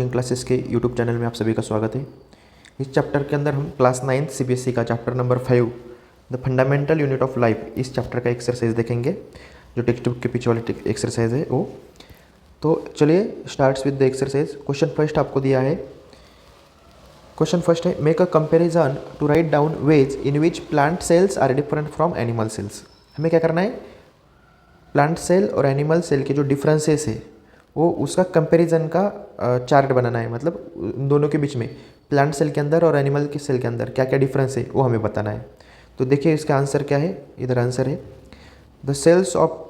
Coaching classes के YouTube channel में आप सभी का स्वागत है। इस चैप्टर के अंदर हम क्लास 9 सीबीएसई का chapter number 5 the fundamental unit of life इस चैप्टर का एक्सरसाइज देखेंगे, जो टेक्स्ट बुक के पीछे वाली एक्सरसाइज है वो। तो चलिए starts with the exercise. Question first आपको दिया है। क्वेश्चन फर्स्ट है, make a comparison to write down ways in which plant cells are different from animal cells. हमें क्या करना है, प्लांट सेल और एनिमल सेल के जो डिफरेंसेस है वो उसका कंपैरिजन का चार्ट बनाना है। मतलब उन दोनों के बीच में प्लांट सेल के अंदर और एनिमल के सेल के अंदर क्या क्या डिफरेंस है वो हमें बताना है। तो देखिए इसका आंसर क्या है, इधर आंसर है the cells of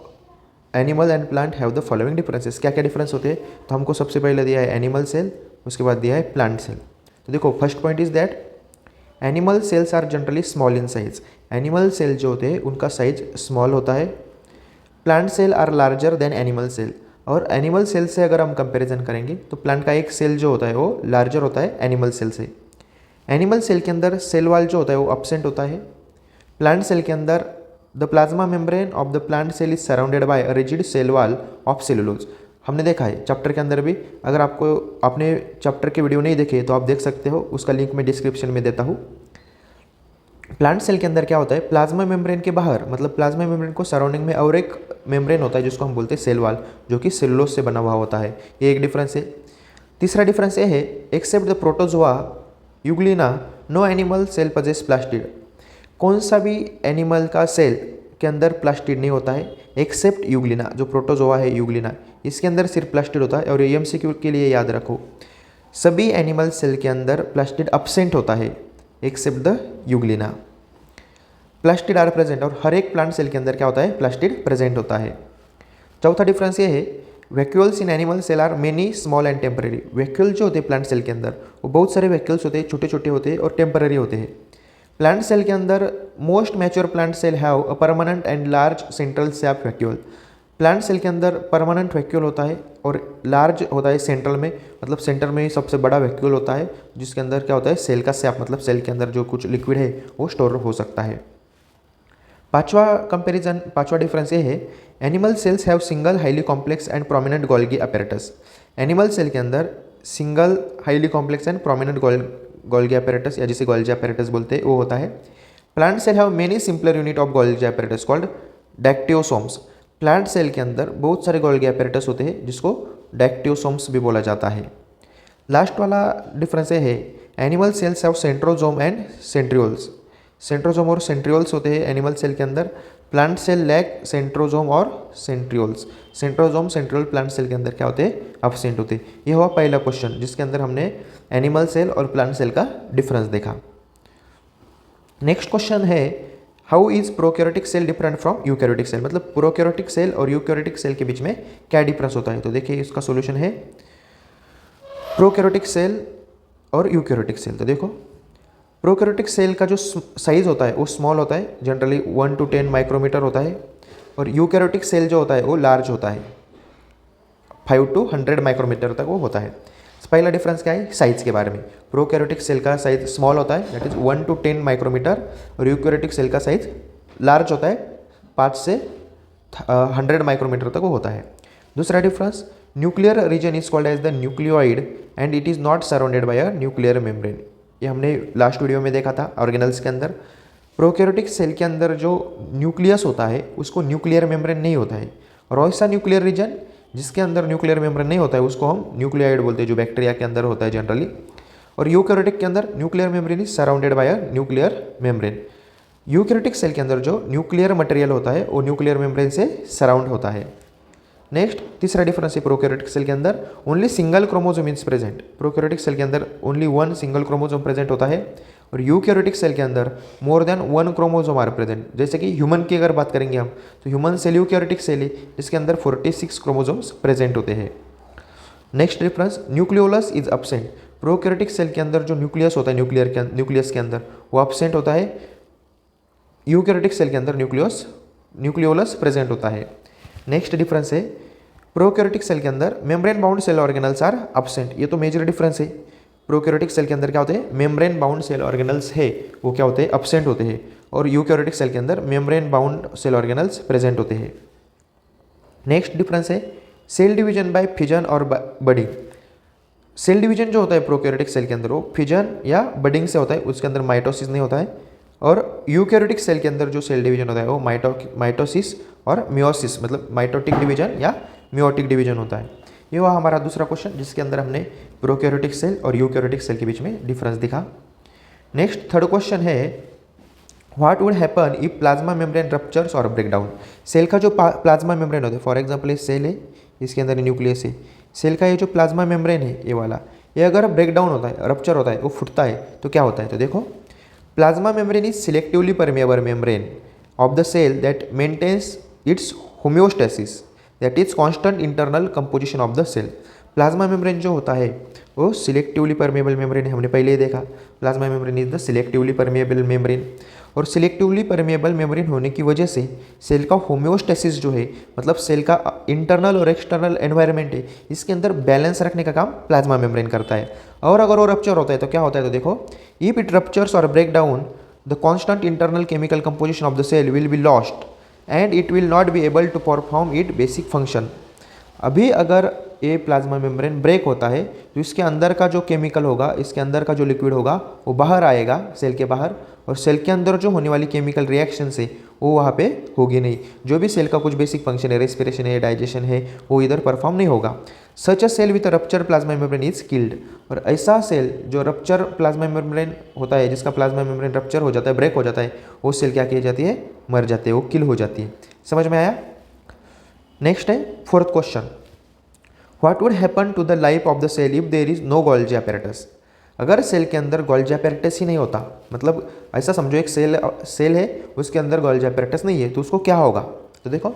animal and plant have the following differences. क्या क्या डिफरेंस होते हैं, तो हमको सबसे पहले दिया है एनिमल सेल, उसके बाद दिया है प्लांट सेल। तो देखो first point is that animal cells are generally small in size. Animal cell जो होते हैं उनका साइज स्मॉल होता है। Plant cell are larger than animal cell. और एनिमल सेल से अगर हम कंपैरिजन करेंगे तो प्लांट का एक सेल जो होता है वो लार्जर होता है एनिमल सेल से। एनिमल सेल के अंदर सेल वॉल जो होता है वो एब्सेंट होता है। प्लांट सेल के अंदर the plasma membrane of the plant cell is surrounded by a rigid cell wall of cellulose. हमने देखा है चैप्टर के अंदर भी, अगर आपने चैप्टर के वीडियो नहीं देखे तो आप देख सकते हो, उसका लिंक मैं डिस्क्रिप्शन में देता हूँ। प्लांट सेल के अंदर क्या होता है, प्लाज्मा मेम्ब्रेन के बाहर, मतलब प्लाज्मा मेम्ब्रेन को सराउंडिंग में और एक मेम्ब्रेन होता है जिसको हम बोलते हैं सेल वॉल, जो कि सेलुलोज से बना हुआ होता है। ये एक डिफरेंस है। तीसरा डिफरेंस ये है, except the protozoa euglena no animal cell possesses plastid. कौन सा भी एनिमल का सेल के अंदर प्लास्टिड नहीं होता है एक्सेप्ट यूग्लिना। जो प्रोटोजोआ है यूग्लिना, इसके अंदर सिर्फ प्लास्टिड होता है। और एमसीक्यू के लिए याद रखो, सभी एनिमल सेल के अंदर प्लास्टिड एब्सेंट होता है except the euglena. Plastid are present, और हर एक प्लांट सेल के अंदर क्या होता है, प्लास्टिड प्रेजेंट होता है। चौथा डिफरेंस ये है, vacuoles in animal cell are many small and temporary. Vacuole जो होते हैं प्लांट सेल के अंदर वो बहुत सारे वैक्यूल्स होते हैं, छोटे छोटे होते हैं और टेम्पररी होते हैं। प्लांट सेल के अंदर most mature plant cell have a permanent and large central sap vacuole. Plant cell के अंदर परमानेंट वैक्यूल होता है और लार्ज होता है सेंट्रल में, मतलब सेंटर में ही सबसे बड़ा वैक्यूल होता है, जिसके अंदर क्या होता है, सेल का सैप, मतलब सेल के अंदर जो कुछ लिक्विड है वो स्टोर हो सकता है। पांचवा डिफरेंस ये है, animal cells have single highly complex and prominent Golgi apparatus. Animal cell के अंदर single highly complex and prominent Golgi apparatus, या जिसे गोल्गी अपैरेटस बोलते हैं, वो होता है। Plant cell have many simpler unit of Golgi apparatus called dictyosomes. Plant cell के अंदर बहुत सारे गोल्गी अपैरेटस होते हैं जिसको डैक्टियोसोम्स भी बोला जाता है। लास्ट वाला डिफरेंस ये है, animal cells have centrosome and centrioles. Centrosome और सेंट्रियोल्स होते हैं एनिमल सेल के अंदर। प्लांट सेल लैक सेंट्रोजोम और centrioles. Centrosome centriole plant cell के अंदर क्या होते हैं, एब्सेंट होते हैं। ये हुआ पहला क्वेश्चन जिसके अंदर हमने एनिमल सेल और प्लांट सेल का डिफरेंस देखा। नेक्स्ट क्वेश्चन है, how is prokaryotic cell different from eukaryotic cell. मतलब प्रोकैरियोटिक सेल और यूकैरियोटिक सेल के बीच में क्या डिफरेंस होता है। तो देखिए इसका सोल्यूशन है, प्रोकैरियोटिक सेल और यूकैरियोटिक सेल। तो देखो प्रोकैरियोटिक सेल का जो साइज होता है वो स्मॉल होता है, जनरली 1 to 10 माइक्रोमीटर होता है। और यूकैरियोटिक सेल जो होता है वो लार्ज होता है, 5 to 100 माइक्रोमीटर तक वो होता है। पहला डिफरेंस क्या है, साइज के बारे में। प्रोकैरियोटिक सेल का साइज स्मॉल होता है, दैट इज 1 to 10 माइक्रोमीटर, और यूकैरियोटिक सेल का साइज लार्ज होता है, 5 से 100 माइक्रोमीटर तक वो होता है। दूसरा difference, nuclear region is called as the nucleoid and it is not surrounded by a nuclear membrane. ये हमने लास्ट वीडियो में देखा था ऑर्गेनल्स के अंदर। प्रोकैरियोटिक सेल के अंदर जो न्यूक्लियस होता है उसको न्यूक्लियर मेम्ब्रेन नहीं होता है, और ऐसा न्यूक्लियर रीजन जिसके अंदर न्यूक्लियर मेम्ब्रेन नहीं होता है उसको हम न्यूक्लियोइड बोलते हैं, जो बैक्टीरिया के अंदर होता है जनरली। और यूकैरियोटिक के अंदर nuclear membrane is surrounded by a nuclear membrane. Eukaryotic cell के अंदर जो न्यूक्लियर मटेरियल होता है वो न्यूक्लियर मेम्ब्रेन से सराउंड होता है। नेक्स्ट तीसरा डिफरेंस है, प्रोकैरियोटिक सेल के अंदर only single chromosome is present. Prokaryotic cell के अंदर ओनली 1 सिंगल क्रोमोसोम प्रेजेंट होता है, और यूकैरियोटिक सेल के अंदर more than 1 chromosome are present. जैसे कि ह्यूमन की अगर बात करेंगे हम, तो ह्यूमन सेल यूकैरियोटिक सेल है जिसके अंदर 46 क्रोमोसोम्स प्रेजेंट होते हैं। Next difference, nucleolus is absent. Prokaryotic cell के अंदर जो न्यूक्लियस होता है न्यूक्लियस के अंदर वो एब्सेंट होता है। यूकैरियोटिक सेल के अंदर न्यूक्लियोलस प्रेजेंट होता है। नेक्स्ट डिफरेंस है, प्रोकैरियोटिक सेल के अंदर membrane bound cell organelles are absent. ये तो मेजर डिफरेंस है। प्रोकैरियोटिक सेल के अंदर क्या होते हैं, मेम्ब्रेन बाउंड सेल ऑर्गेनल्स है वो क्या होते हैं, एब्सेंट होते हैं। और यूकैरियोटिक सेल के अंदर membrane bound cell organelles present होते हैं। नेक्स्ट डिफरेंस है, सेल डिवीजन बाय फिजन और बडिंग। सेल डिवीजन जो होता है प्रोकैरियोटिक सेल के अंदर वो फिजन या बडिंग से होता है, उसके अंदर माइटोसिस नहीं होता है। और यूकैरियोटिक सेल के अंदर जो सेल डिवीजन होता है वो माइटोसिस और मियोसिस, मतलब माइटोटिक डिवीजन या मियोटिक डिवीजन होता है। ये हुआ हमारा दूसरा क्वेश्चन, जिसके अंदर हमने प्रोकैरियोटिक सेल और यूकैरियोटिक सेल के बीच में डिफरेंस दिखा। नेक्स्ट थर्ड क्वेश्चन है, what would happen if plasma membrane ruptures और ब्रेक डाउन। सेल का जो प्लाज्मा मेम्ब्रेन होता है, फॉर एग्जांपल ये सेल है, इसके अंदर न्यूक्लियस है, सेल का ये जो प्लाज्मा मेम्ब्रेन है ये वाला, ये अगर ब्रेक डाउन होता है, रप्चर होता है, वो फुटता है तो क्या होता है। तो देखो, plasma membrane is selectively permeable membrane of the cell that maintains its homeostasis, that is constant internal composition of the cell. Plasma membrane जो होता है वो सिलेक्टिवली परमेएबल मेम्ब्रेन है, हमने पहले ही देखा, plasma membrane is the selectively permeable membrane. और selectively permeable membrane होने की वजह से सेल का होम्योस्टेसिस जो है, मतलब सेल का इंटरनल और एक्सटर्नल एनवायरनमेंट है, इसके अंदर बैलेंस रखने का काम प्लाज्मा मेम्ब्रेन करता है। और अगर वो रप्चर होता है तो क्या होता है, तो देखो, इफ इट रप्चर्स और break down the constant internal chemical composition of the cell will be lost and it will not be able to perform it basic function. अभी अगर ये प्लाज्मा मेम्ब्रेन ब्रेक होता है तो इसके अंदर का जो केमिकल होगा, इसके अंदर का जो लिक्विड होगा वो बाहर आएगा सेल के बाहर, और सेल के अंदर जो होने वाली केमिकल रिएक्शन है वो वहाँ पे होगी नहीं। जो भी सेल का कुछ बेसिक फंक्शन है, रेस्पिरेशन है, डाइजेशन है, वो इधर परफॉर्म नहीं होगा। Such a cell with a rupture plasma membrane is killed. और ऐसा सेल जो रप्चर प्लाज्मा मेम्ब्रेन होता है, जिसका प्लाज्मा मेम्ब्रेन रप्चर हो जाता है, ब्रेक हो जाता है, वो सेल क्या की जाती है, मर जाती है, वो किल हो जाती है। समझ में आया। नेक्स्ट है fourth question, what would happen to the life of the cell if there is no Golgi apparatus। अगर सेल के अंदर गोल्जी apparatus ही नहीं होता, मतलब ऐसा समझो एक सेल है, उसके अंदर गोल्जी apparatus नहीं है, तो उसको क्या होगा। तो देखो,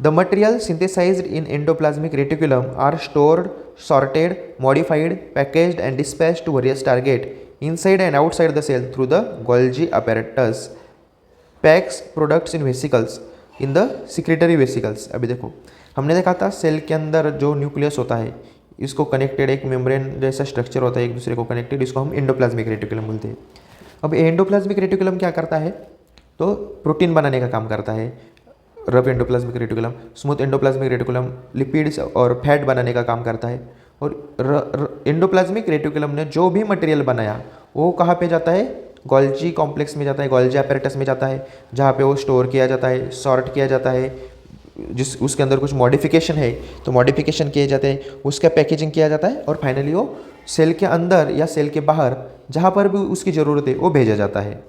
the material synthesised in endoplasmic reticulum are stored, sorted, modified, packaged and dispatched to various target inside and outside the cell through the Golgi apparatus packs products in vesicles in the secretory vesicles. अभी देखो, हमने देखा था cell के अंदर जो nucleus होता है, इसको कनेक्टेड एक मेम्ब्रेन जैसा स्ट्रक्चर होता है एक दूसरे को कनेक्टेड, इसको हम एंडोप्लाज्मिक रेटिकुलम बोलते हैं। अब एंडोप्लाज्मिक रेटिकुलम क्या करता है, तो प्रोटीन बनाने का काम करता है। Rough endoplasmic reticulum, smooth endoplasmic reticulum lipids और फैट बनाने का काम करता है। और एंडोप्लाज्मिक रेटिकुलम ने जो भी मटेरियल बनाया वो कहाँ पे जाता है, गोल्जी कॉम्प्लेक्स में जाता है, गोल्जी apparatus में जाता है, जहाँ पे वो स्टोर किया जाता है, सॉर्ट किया जाता है, जिस उसके अंदर कुछ मॉडिफिकेशन है तो मॉडिफिकेशन किए जाते हैं, उसका पैकेजिंग किया जाता है, और फाइनली वो सेल के अंदर या सेल के बाहर जहाँ पर भी उसकी ज़रूरत है वो भेजा जाता है।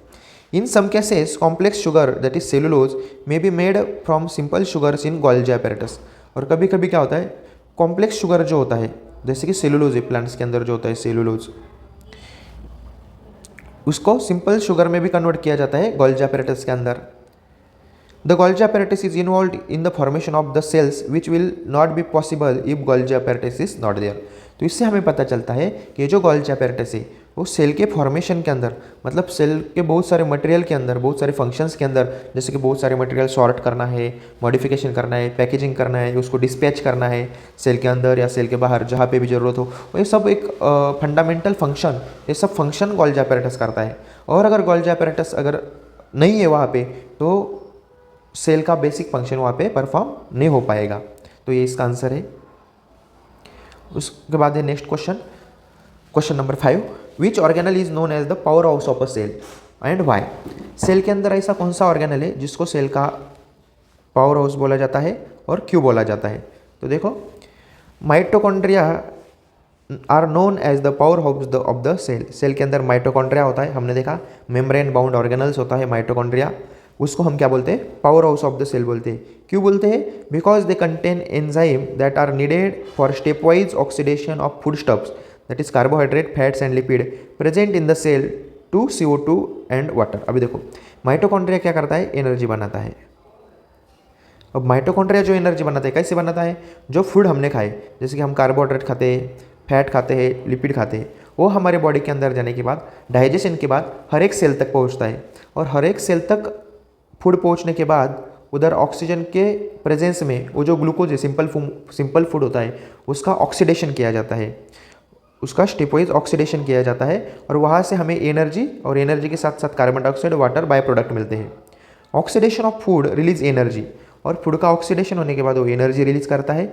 In some cases complex sugar that is cellulose may be made from simple sugars in Golgi apparatus। और कभी कभी क्या होता है, कॉम्प्लेक्स शुगर जो होता है, जैसे कि सेलुलोज है, प्लांट्स के अंदर जो होता है सेलुलोज, उसको सिंपल शुगर में भी कन्वर्ट किया जाता है गोल्जी apparatus के अंदर। The Golgi apparatus is involved in the formation of the cells which will not be possible if Golgi apparatus is not there। तो इससे हमें पता चलता है कि जो Golgi apparatus है वो सेल के फॉर्मेशन के अंदर, मतलब सेल के बहुत सारे मटेरियल के अंदर, बहुत सारे फंक्शंस के अंदर, जैसे कि बहुत सारे मटेरियल सॉर्ट करना है, मॉडिफिकेशन करना है, पैकेजिंग करना है, उसको डिस्पैच करना है सेल के अंदर या सेल के बाहर जहाँ पे भी ज़रूरत हो, ये सब एक फंडामेंटल फंक्शन, ये सब फंक्शन Golgi apparatus करता है। और अगर Golgi apparatus अगर नहीं है वहाँ पे तो सेल का बेसिक फंक्शन वहाँ पे परफॉर्म नहीं हो पाएगा। तो ये इसका आंसर है। उसके बाद है next question, question number 5, which organelle is known as the power house of a cell and why. Cell के अंदर ऐसा कौन सा ऑर्गेनल है जिसको सेल का पावर हाउस बोला जाता है और क्यों बोला जाता है। तो देखो, mitochondria are known as the power house of the cell. Cell के अंदर माइटोकॉन्ड्रिया होता है, हमने देखा मेम्ब्रेन बाउंड ऑर्गेनल्स होता है माइटोकॉन्ड्रिया, उसको हम क्या बोलते हैं, power house of the cell बोलते हैं। क्यों बोलते हैं, because they contain enzyme that are needed for stepwise oxidation of foodstuffs that is carbohydrate, fats and lipid present in the cell to CO2 and water. अभी देखो, mitochondria क्या करता है, एनर्जी बनाता है। अब माइटोकॉन्ड्रिया जो energy बनाता है कैसे बनाता है, जो फूड हमने खाए, जैसे कि हम कार्बोहाइड्रेट खाते हैं, फैट खाते हैं, लिपिड खाते हैं, वो हमारे बॉडी के अंदर जाने के बाद डाइजेशन के बाद हर एक सेल तक पहुंचता है, और हर एक सेल तक फूड पहुंचने के बाद उधर ऑक्सीजन के प्रेजेंस में वो जो ग्लूकोज है, सिंपल फूड होता है, उसका ऑक्सीडेशन किया जाता है, उसका स्टेपवाइज ऑक्सीडेशन किया जाता है, और वहाँ से हमें एनर्जी और एनर्जी के साथ साथ carbon dioxide, water by product मिलते हैं। Oxidation of food release energy, और फूड का ऑक्सीडेशन होने के बाद वो एनर्जी रिलीज करता है,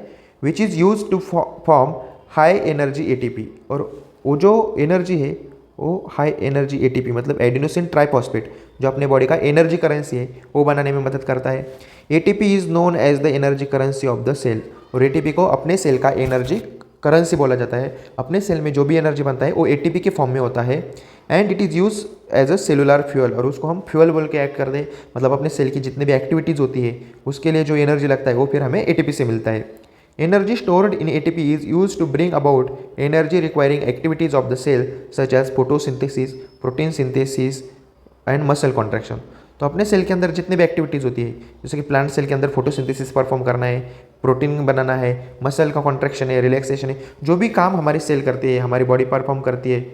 which is use to form high energy ATP, और वो जो एनर्जी है वो हाई एनर्जी एटीपी मतलब एडिनोसिन ट्राइफॉस्फेट जो अपने बॉडी का एनर्जी करेंसी है वो बनाने में मदद करता है। ATP is known as the energy currency of the cell, और एटीपी को अपने सेल का एनर्जी करेंसी बोला जाता है। अपने सेल में जो भी एनर्जी बनता है वो एटीपी के फॉर्म में होता है। And it is use as a cellular fuel, और उसको हम फ्यूअल बोल के ऐड कर दें, मतलब अपने सेल की जितने भी एक्टिविटीज़ होती है उसके लिए जो एनर्जी लगता है वो फिर हमें एटीपी से मिलता है। Energy stored in ATP is use to bring about energy requiring activities of the cell such as photosynthesis, protein synthesis and muscle contraction. तो अपने सेल के अंदर जितनी भी एक्टिविटीज़ होती है, जैसे कि प्लांट सेल के अंदर फोटोसिंथेसिस परफॉर्म करना है, प्रोटीन बनाना है, मसल का कॉन्ट्रैक्शन है, रिलैक्सेशन है, जो भी काम हमारी सेल करती है, हमारी बॉडी परफॉर्म करती है,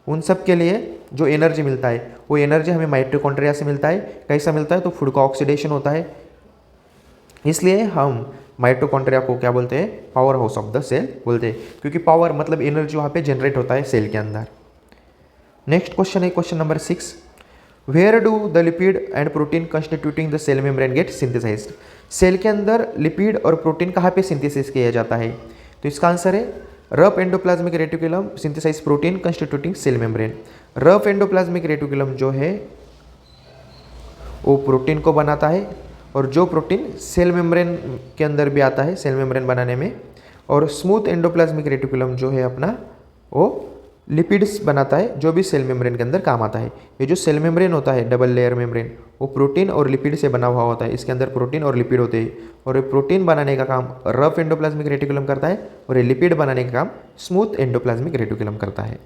उन सब के लिए जो एनर्जी मिलता है वो एनर्जी हमें माइटोकॉन्ड्रिया से मिलता है। कैसा मिलता है? तो फूड का ऑक्सीडेशन होता है, इसलिए हम माइटोकॉन्ड्रिया को क्या बोलते हैं? Power house of the cell बोलते हैं, क्योंकि पावर मतलब एनर्जी वहाँ पे जनरेट होता है सेल के अंदर। नेक्स्ट क्वेश्चन है question number 6, where do the lipid and protein constituting the cell membrane get synthesized. Cell के अंदर लिपिड और प्रोटीन कहाँ पे सिंथेसिस किया जाता है? तो इसका आंसर है rough endoplasmic reticulum synthesize protein constituting cell membrane. Rough endoplasmic reticulum जो है वो प्रोटीन को बनाता है, और जो प्रोटीन सेल मेम्ब्रेन के अंदर भी आता है सेल मेम्ब्रेन बनाने में, और स्मूथ एंडोप्लाज्मिक रेटिकुलम जो है अपना वो लिपिड्स बनाता है जो भी सेल मेम्ब्रेन के अंदर काम आता है। ये जो सेल मेम्ब्रेन होता है डबल लेयर मेम्ब्रेन वो प्रोटीन और लिपिड से बना हुआ होता है, इसके अंदर प्रोटीन और लिपिड होते हैं, और ये प्रोटीन बनाने का काम रफ एंडोप्लाज्मिक रेटिकुलम करता है और ये लिपिड बनाने का काम स्मूथ एंडोप्लाज्मिक रेटिकुलम करता है।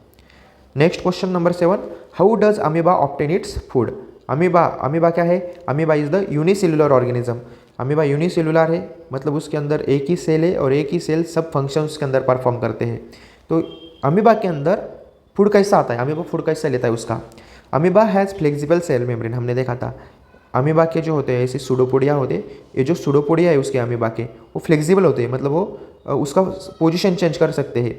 Next question number 7, how does amoeba obtain its food. Amoeba क्या है? Amoeba is the unicellular organism. Amoeba unicellular है, मतलब उसके अंदर एक ही सेल है और एक ही सेल सब फंक्शंस के अंदर परफॉर्म करते हैं। तो अमीबा के अंदर फूड कैसा आता है? अमीबा फूड कैसे लेता है उसका? Amoeba has flexible cell membrane, हमने देखा था। अमीबा के जो होते हैं ऐसे सूडोपोडिया होते हैं, ये जो सूडोपोडिया है उसके अमीबा के वो फ्लेक्सिबल होते हैं, मतलब वो उसका पोजीशन चेंज कर सकते हैं,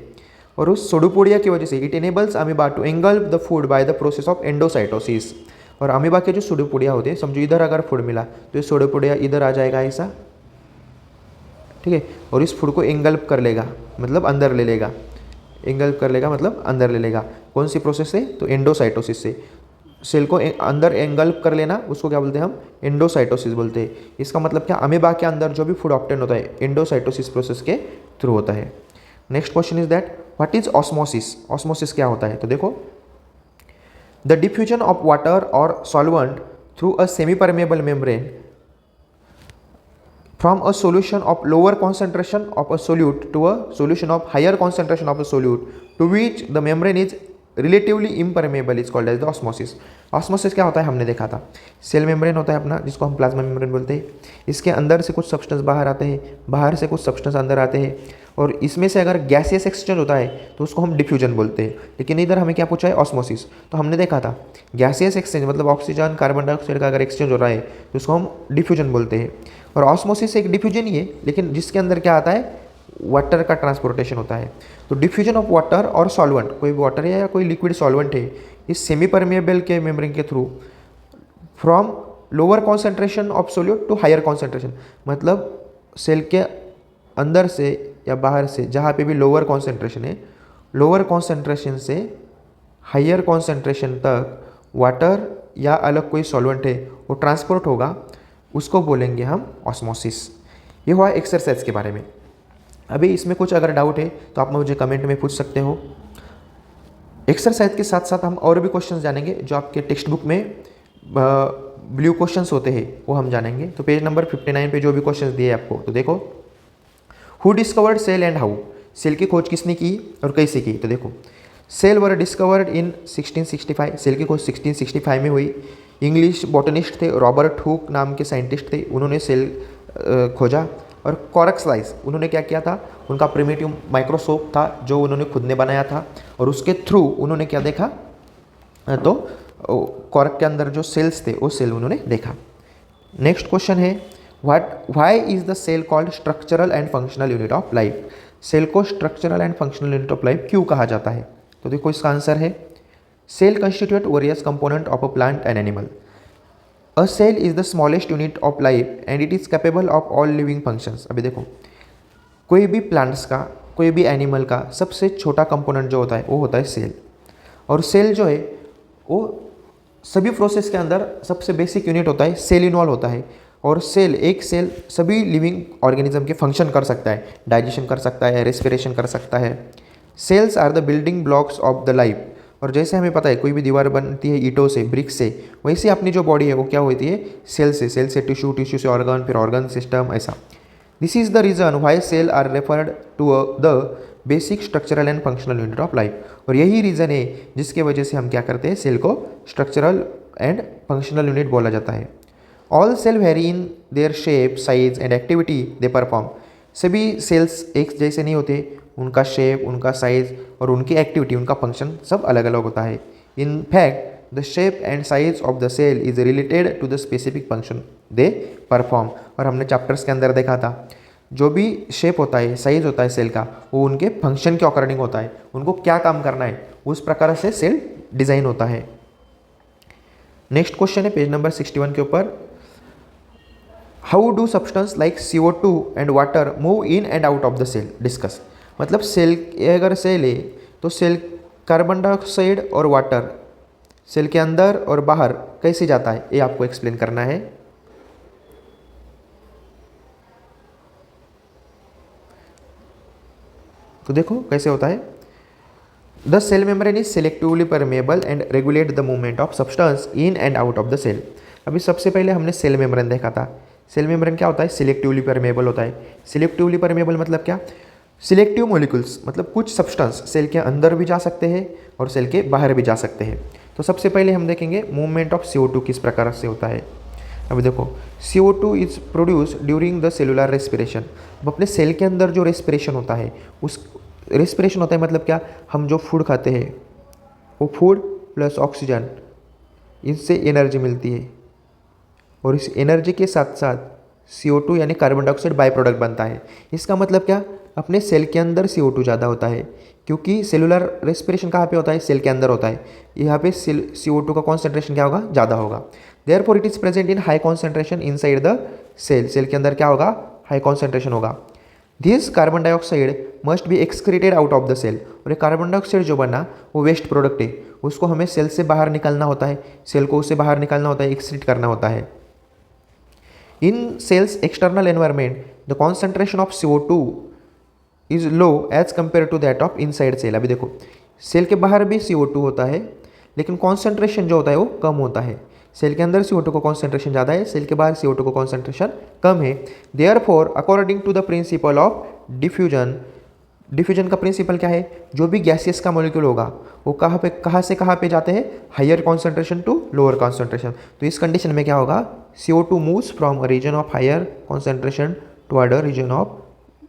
और उस सूडोपोडिया की वजह से it enables amoeba to engulf the food by the process of endocytosis. और अमीबा के जो सूडोपोडिया होते हैं, समझो इधर अगर फूड मिला तो ये सूडोपोडिया इधर आ जाएगा ऐसा, ठीक है, और इस फूड को एंगल्फ कर लेगा, मतलब अंदर ले लेगा। एंगल्फ कर लेगा मतलब अंदर ले लेगा। कौन सी प्रोसेस से? तो एंडोसाइटोसिस से। सेल को अंदर एंगल्फ कर लेना उसको क्या बोलते हैं हम? एंडोसाइटोसिस बोलते हैं। इसका मतलब क्या? अमीबा के अंदर जो भी फूड ऑब्टेन होता है एंडोसाइटोसिस प्रोसेस के थ्रू होता है। Next question is that what is osmosis. Osmosis क्या होता है? तो देखो, द डिफ्यूजन ऑफ वाटर और solvent through a semi permeable membrane from a solution of lower concentration of a solute to a solution of higher concentration of a solute to which the membrane is relatively impermeable is called as the osmosis. Osmosis क्या होता है? हमने देखा था, cell membrane होता है अपना जिसको हम प्लाज्मा मेम्ब्रेन बोलते हैं। इसके अंदर से कुछ सब्सटेंस बाहर आते हैं, बाहर से कुछ सब्सटेंस अंदर आते हैं, और इसमें से अगर गैसियस एक्सचेंज होता है तो उसको हम डिफ्यूजन बोलते हैं। लेकिन इधर हमें क्या पूछा है? ऑस्मोसिस। तो हमने देखा था गैसियस एक्सचेंज मतलब ऑक्सीजन कार्बन डाइऑक्साइड का अगर एक्सचेंज हो रहा है तो उसको हम डिफ्यूजन बोलते हैं, और ऑस्मोसिस एक डिफ्यूजन ही है, लेकिन जिसके अंदर क्या आता है? वाटर का ट्रांसपोर्टेशन होता है। तो डिफ्यूजन ऑफ वाटर और सॉल्वेंट, कोई वाटर है या कोई लिक्विड सॉल्वेंट है, इस सेमी परमेबल के मेम्ब्रेन के through from lower concentration of solute to higher concentration, मतलब सेल के अंदर से या बाहर से जहाँ पे भी लोअर कॉन्सेंट्रेशन है, लोअर कॉन्सेंट्रेशन से हायर कॉन्सेंट्रेशन तक वाटर या अलग कोई सॉल्वेंट है वो ट्रांसपोर्ट होगा, उसको बोलेंगे हम ऑस्मोसिस। ये हुआ एक्सरसाइज के बारे में। अभी इसमें कुछ अगर डाउट है तो आप मुझे कमेंट में पूछ सकते हो। एक्सरसाइज के साथ साथ हम और भी क्वेश्चंस जानेंगे जो आपके टेक्स्ट बुक में ब्लू क्वेश्चंस होते हैं वो हम जानेंगे। तो पेज नंबर 59 पे जो भी क्वेश्चंस दिए आपको, तो देखो, who discovered cell and how. Cell की खोज किसने की और कैसे की? तो देखो, cell were discovered in 1665, cell की खोज 1665 में हुई। इंग्लिश बॉटनिस्ट थे रॉबर्ट हुक नाम के साइंटिस्ट थे, उन्होंने सेल खोजा। और कॉरक्सलाइस उन्होंने क्या किया था? उनका प्रिमिटिव माइक्रोस्कोप था जो उन्होंने खुद ने बनाया था, और उसके थ्रू उन्होंने क्या देखा? तो कॉर्क के अंदर जो सेल्स थे वो सेल उन्होंने देखा। नेक्स्ट क्वेश्चन है why is the cell called structural and functional unit of life. Cell को structural and functional unit of life क्यों कहा जाता है? तो देखो इसका आंसर है cell constitute various component of a plant and animal. A cell is the smallest unit of life and it is capable of all living functions. अभी देखो, कोई भी प्लांट्स का कोई भी एनिमल का सबसे छोटा कंपोनेंट जो होता है वो होता है सेल। और सेल जो है वो सभी प्रोसेस के अंदर सबसे बेसिक यूनिट होता है, सेल इन्वॉल्व होता है। और सेल, एक सेल सभी लिविंग ऑर्गेनिज्म के फंक्शन कर सकता है, डाइजेशन कर सकता है, रेस्पिरेशन कर सकता है। Cells are the building blocks of the life. और जैसे हमें पता है कोई भी दीवार बनती है ईंटों से, ब्रिक्स से, वैसे अपनी जो बॉडी है वो क्या होती है, सेल से। सेल से टिश्यू, टिश्यू से ऑर्गन, फिर ऑर्गन सिस्टम, ऐसा। This is the reason why cell are referred to the basic structural and functional unit of life. और यही रीज़न है जिसके वजह से हम क्या करते हैं, सेल को स्ट्रक्चरल एंड फंक्शनल यूनिट बोला जाता है। All cell vary in their shape, size and activity they perform. सभी सेल्स एक जैसे नहीं होते, उनका शेप, उनका साइज और उनकी एक्टिविटी, उनका फंक्शन सब अलग अलग होता है। In fact the shape and size of the cell is related to the specific function they perform. और हमने चैप्टर्स के अंदर देखा था, जो भी शेप होता है, साइज होता है सेल का, वो उनके फंक्शन के अकॉर्डिंग होता है, उनको क्या काम करना है उस प्रकार से सेल डिज़ाइन होता है। नेक्स्ट क्वेश्चन है पेज नंबर 61 के ऊपर, how do substance like CO2 and water move in and out of the cell, discuss. मतलब सेल, अगर सेल है तो सेल कार्बन डाइऑक्साइड और वाटर सेल के अंदर और बाहर कैसे जाता है, ये आपको एक्सप्लेन करना है। तो देखो कैसे होता है। The cell membrane is selectively permeable and regulate the movement of substance in and out of the cell. अभी सबसे पहले हमने सेल मेम्ब्रेन देखा था। सेल मेम्ब्रेन क्या होता है, सिलेक्टिवली परमेबल होता है। सिलेक्टिवली परमेबल मतलब क्या, सिलेक्टिव मॉलिक्यूल्स, मतलब कुछ सब्सटेंस सेल के अंदर भी जा सकते हैं और सेल के बाहर भी जा सकते हैं। तो सबसे पहले हम देखेंगे मूवमेंट ऑफ CO2 किस प्रकार से होता है। अभी देखो, CO2 is produce during the cellular respiration. अब अपने सेल के अंदर जो रेस्पिरेशन होता है, उस रेस्पिरेशन होता है मतलब क्या, हम जो फूड खाते हैं वो फूड प्लस ऑक्सीजन, इससे एनर्जी मिलती है। और इस एनर्जी के साथ साथ CO2 यानी कार्बन डाइऑक्साइड बाई प्रोडक्ट बनता है। इसका मतलब क्या, अपने सेल के अंदर CO2 ज़्यादा होता है, क्योंकि सेलुलर रेस्पिरेशन कहाँ पे होता है, सेल के अंदर होता है। यहाँ पे CO2 का कॉन्सेंट्रेशन क्या होगा, ज़्यादा होगा। Therefore it is present in high concentration inside the cell. Cell के अंदर क्या होगा, हाई कॉन्सेंट्रेशन होगा। This carbon dioxide must be excreted out of the cell. और ये कार्बन डाइऑक्साइड जो बना वो वेस्ट प्रोडक्ट है, उसको हमें सेल से बाहर निकालना होता है, सेल को उससे बाहर निकालना होता है, एक्सक्रीट करना होता है। In cell's external environment, the concentration of CO2 is low as compared to that of inside cell। अभी देखो, सेल के बाहर भी CO2 होता है, लेकिन कॉन्सेंट्रेशन जो होता है वो कम होता है। सेल के अंदर CO2 का कॉन्सेंट्रेशन ज़्यादा है, सेल के बाहर CO2 का कॉन्सेंट्रेशन कम है। Therefore according to the principle of diffusion, diffusion का प्रिंसिपल क्या है, जो भी गैसियस का मॉलिक्यूल होगा वो कहाँ से कहाँ पे जाते हैं, higher concentration to lower concentration. तो इस कंडीशन में क्या होगा, CO2 moves from a region of higher concentration toward a region of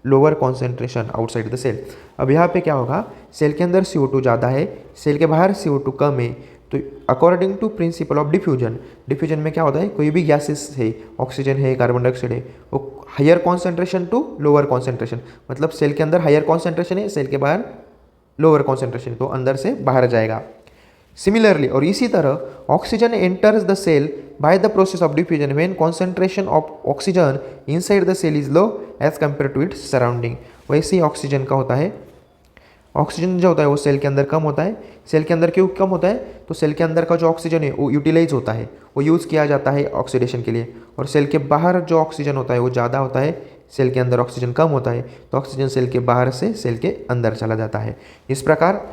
lower concentration outside the cell. अब यहाँ पे क्या होगा, सेल के अंदर CO2 ज़्यादा है, सेल के बाहर CO2 कम है। तो according to principle of diffusion, diffusion में क्या होता है, कोई भी गैसेस है, ऑक्सीजन है, कार्बन डाइऑक्साइड है, वो higher concentration to lower concentration, मतलब सेल के अंदर हायर कॉन्सेंट्रेशन है, सेल के बाहर लोअर कॉन्सेंट्रेशन, तो अंदर से बाहर जाएगा। सिमिलरली, और इसी तरह oxygen enters the cell by the process of diffusion when concentration of oxygen inside the cell is low as compare to its surrounding. वैसे ही ऑक्सीजन का होता है, ऑक्सीजन जो होता है वो सेल के अंदर कम होता है। सेल के अंदर क्यों कम होता है, तो सेल के अंदर का जो ऑक्सीजन है वो यूटिलाइज होता है, वो यूज़ किया जाता है ऑक्सीडेशन के लिए। और सेल के बाहर जो ऑक्सीजन होता है वो ज़्यादा होता है, सेल के अंदर ऑक्सीजन कम होता है, तो ऑक्सीजन सेल के बाहर से सेल के अंदर चला जाता है। इस प्रकार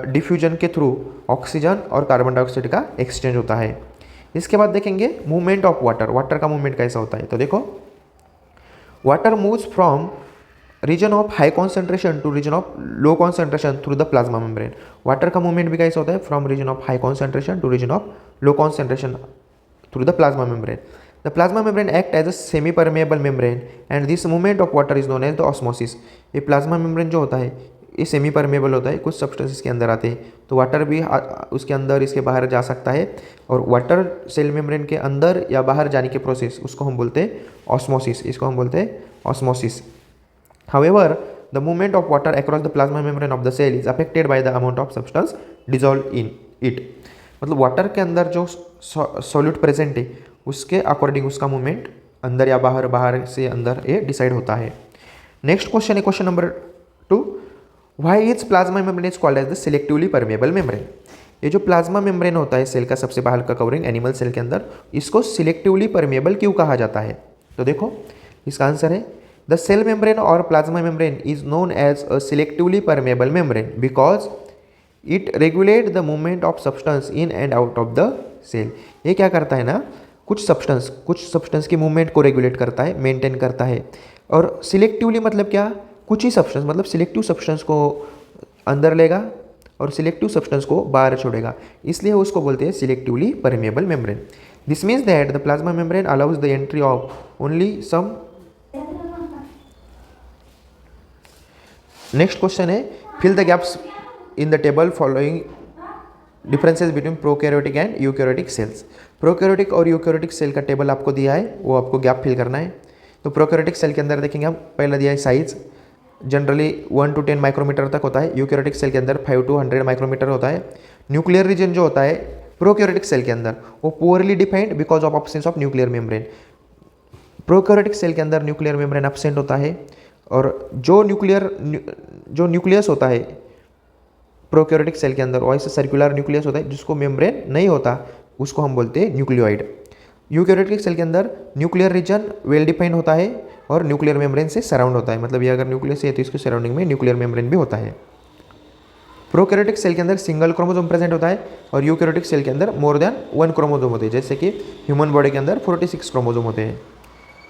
डिफ्यूजन के थ्रू ऑक्सीजन और कार्बन डाइऑक्साइड का एक्सचेंज होता है। इसके बाद देखेंगे मूवमेंट ऑफ वाटर। वाटर का मूवमेंट कैसा होता है, तो देखो, water moves from region of high concentration to region of low concentration through the plasma membrane. Water का मूवमेंट भी कैसा होता है, from region of high concentration to region of low concentration through the plasma membrane. The plasma membrane act as a semi permeable membrane and this movement of water is known as the osmosis. ये plasma membrane जो होता है ये semi permeable होता है, कुछ substances के अंदर आते हैं, तो वाटर भी उसके अंदर इसके बाहर जा सकता है। और वाटर सेल मेम्ब्रेन के अंदर या बाहर जाने के प्रोसेस, उसको हम बोलते हैं ऑस्मोसिस, इसको हम बोलते हैं osmosis. However, the movement of water across the plasma membrane of the cell is affected by the amount of substance dissolved in it। मतलब वाटर के अंदर जो सॉल्यूट प्रेजेंट है उसके अकॉर्डिंग उसका मूवमेंट अंदर या बाहर, बाहर से अंदर ये डिसाइड होता है। नेक्स्ट क्वेश्चन है question number 2, why is plasma membrane is called as the selectively permeable membrane. ये जो प्लाज्मा मेम्ब्रेन होता है सेल का सबसे बाहर का कवरिंग एनिमल सेल के अंदर, इसको सिलेक्टिवली परमेबल क्यों कहा जाता है? तो देखो इसका आंसर है द सेल मेम्ब्रेन और plasma membrane is known as a selectively permeable membrane because it regulate the movement of substance in and out of the cell. ये क्या करता है ना, कुछ सब्सटेंस की मूवमेंट को रेगुलेट करता है, मेंटेन करता है। और सिलेक्टिवली मतलब क्या, कुछ ही सब्सटेंस, मतलब सिलेक्टिव सब्सटेंस को अंदर लेगा और सिलेक्टिव सब्सटेंस को बाहर छोड़ेगा, इसलिए उसको बोलते हैं selectively permeable membrane. This means that the plasma membrane allows the entry of only some. Next question है fill the gaps in the table following differences between prokaryotic and eukaryotic cells. Prokaryotic और eukaryotic cell का table आपको दिया है, वो आपको gap fill करना है। तो प्रोकैरियोटिक सेल के अंदर देखेंगे हम, पहला दिया है साइज, जनरली 1 to 10 माइक्रोमीटर तक होता है। यूकैरियोटिक सेल के अंदर 5 to 100 माइक्रोमीटर होता है। न्यूक्लियर रीजन जो होता है प्रोकैरियोटिक सेल के अंदर, वो poorly defined because of absence of nuclear membrane. Prokaryotic cell के अंदर न्यूक्लियर मेम्ब्रेन एब्सेंट होता है, और जो न्यूक्लियस होता है प्रोकैरियोटिक सेल के अंदर, वो ऐसे सर्कुलर न्यूक्लियस होता है जिसको मेम्ब्रेन नहीं होता, उसको हम बोलते हैं न्यूक्लियोइड। यूकैरियोटिक सेल के अंदर न्यूक्लियर रीजन वेल डिफाइंड होता है और न्यूक्लियर मेम्ब्रेन से सराउंड होता है, मतलब ये अगर न्यूक्लियस है तो इसके सराउंडिंग में न्यूक्लियर मेम्ब्रेन भी होता है। प्रोकैरियोटिक सेल के अंदर सिंगल क्रोमोसोम प्रेजेंट होता है और यूकैरियोटिक सेल के अंदर मोर देन 1 क्रोमोसोम होते हैं, जैसे कि ह्यूमन बॉडी के अंदर 46 क्रोमोसोम होते हैं।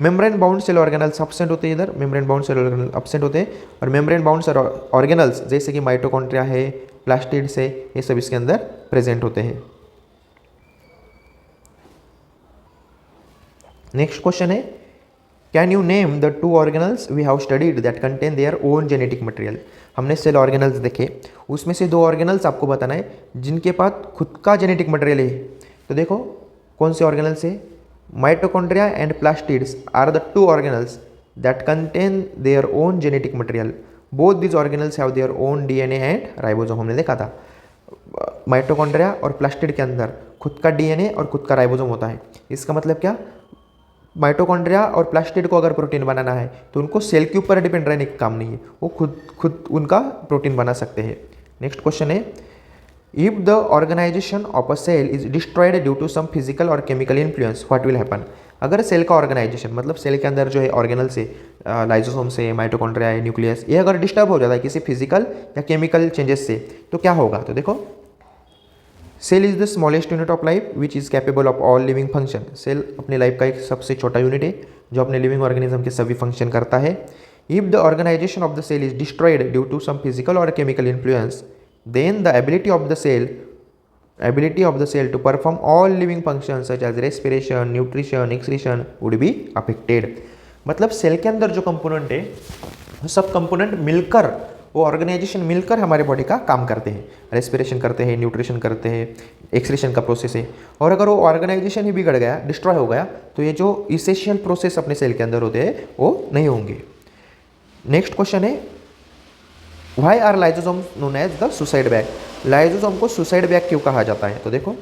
Membrane bound cell organelles absent होते हैं, इधर membrane bound cell organelle absent होते हैं, और मेम्ब्रेन बाउंड सेल ऑर्गेनल्स जैसे कि माइटोकॉन्ड्रिया है, प्लास्टिड्स है, ये सब इसके अंदर प्रेजेंट होते हैं। नेक्स्ट क्वेश्चन है can you name the 2 organelles we have studied that contain their own genetic material. हमने सेल ऑर्गेनल्स देखे, उसमें से 2 ऑर्गेनल्स आपको बताना है जिनके पास खुद का जेनेटिक मटेरियल है। तो देखो कौन से ऑर्गेनल्स है, mitochondria and plastids are the 2 organelles that contain their own genetic material. Both this organelles have their own DNA and ribosome. हमने देखा था माइटोकॉन्ड्रिया और प्लास्टिड के अंदर खुद का डीएनए और खुद का राइबोसोम होता है। इसका मतलब क्या, माइटोकॉन्ड्रिया और प्लास्टिड को अगर प्रोटीन बनाना है तो उनको सेल के ऊपर डिपेंड रहने का काम नहीं है, वो खुद उनका प्रोटीन बना सकते हैं। नेक्स्ट क्वेश्चन है if the organisation of a cell is destroyed due to some physical और chemical influence what will happen. अगर सेल का ऑर्गेनाइजेशन मतलब सेल के अंदर जो है ऑर्गेनल से, लाइजोसोम से, माइटोकॉन्ड्रिया है, न्यूक्लियस, ये अगर डिस्टर्ब हो जाता है किसी फिजिकल या केमिकल चेंजेस से तो क्या होगा। तो देखो cell is the smallest unit of life which is capable of all living function. Cell अपने लाइफ का एक सबसे छोटा यूनिट है जो अपने लिविंग ऑर्गेनिज्म के सभी फंक्शन करता है। If the organisation of the cell is destroyed due to some physical और chemical influence then the ability of the cell to perform all living functions such as respiration, nutrition, excretion would be affected। मतलब cell के अंदर जो component है सब component मिलकर, वो organisation मिलकर हमारे बॉडी का काम करते हैं, रेस्पिरेशन करते हैं, न्यूट्रिशन करते हैं, एक्सक्रीशन का प्रोसेस है। और अगर वो ऑर्गेनाइजेशन ही बिगड़ गया, डिस्ट्रॉय हो गया, तो ये जो इसेंशियल प्रोसेस अपने सेल के अंदर होते हैं वो नहीं होंगे। नेक्स्ट क्वेश्चन है why are lysosomes known as the suicide bag. Lysosome को सुसाइड बैग क्यों कहा जाता है। तो देखो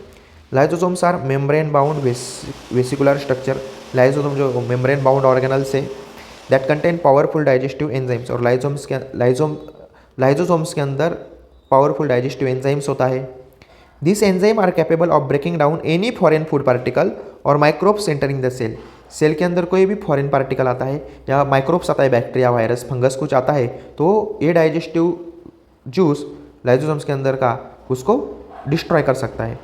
lysosomes are membrane bound vesicular structure. Lysosome जो मेम्ब्रेन बाउंड ऑर्गेनल्स है that contain powerful digestive enzymes, और लाइजोसोम्स के अंदर पावरफुल डाइजेस्टिव एंजाइम्स होता है। This enzyme are capable of breaking down any foreign food particle और microbes entering the cell. Cell के अंदर कोई भी फॉरेन पार्टिकल आता है या माइक्रोब्स आता है, बैक्टीरिया, वायरस, फंगस कुछ आता है, तो ये डाइजेस्टिव जूस लाइजोसोम्स के अंदर का उसको डिस्ट्रॉय कर सकता है।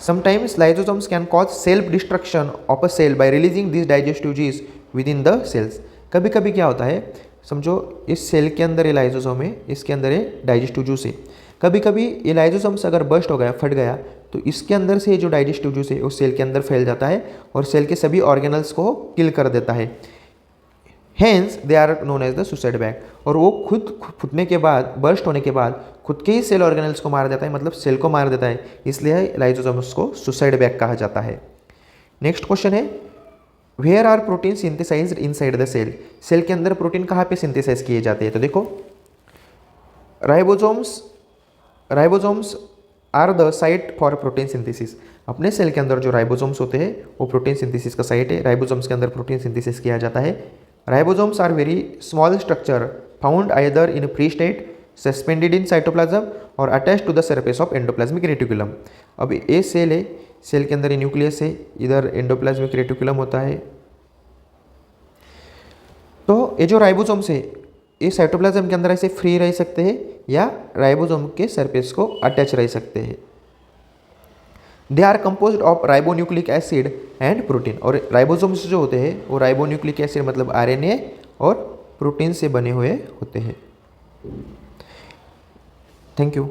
Sometimes lysosomes can cause self destruction of a cell by releasing this digestive juice with in the cells. कभी कभी क्या होता है, समझो इस सेल के अंदर ये लाइजोसोम है, इसके अंदर ये डाइजेस्टिव जूस है, कभी कभी ये लाइजोसोम्स अगर बस्ट हो गया, फट गया, तो इसके अंदर से जो डाइजेस्टिव जूस है उस सेल के अंदर फैल जाता है और सेल के सभी ऑर्गेनल्स को किल कर देता है। Hence they are known as the suicide bag. और वो खुद फूटने के बाद, बर्स्ट होने के बाद खुद के ही सेल ऑर्गेनल्स को मार देता है, मतलब सेल को मार देता है, इसलिए लाइजोसोम्स को सुसाइड बैग कहा जाता है। नेक्स्ट क्वेश्चन है where are protein synthesized inside the cell. Cell के अंदर प्रोटीन कहाँ पे सिंथेसाइज किए जाते हैं। तो देखो ribosomes are the site for protein synthesis. अपने सेल के अंदर जो राइबोसोम्स होते हैं वो प्रोटीन सिंथेसिस का साइट है। राइबोसोम्स के अंदर प्रोटीन सिंथेसिस किया जाता है। Ribosomes are very small structure found either in free state suspended in cytoplasm और attach to the surface of endoplasmic reticulum. अब ये सेल है, सेल के अंदर ये न्यूक्लियस है, इधर एंडोप्लाज्मिक रेटिकुलम होता है। तो ये जो राइबोसोम्स है ये साइटोप्लाज्म के अंदर ऐसे फ्री रह सकते हैं या राइबोसोम के सरफेस को अटैच रह सकते हैं। They are composed of ribonucleic acid and protein. और राइबोसोम्स जो होते हैं वो राइबोन्यूक्लिक एसिड मतलब आरएनए और प्रोटीन से बने हुए होते हैं। Thank you.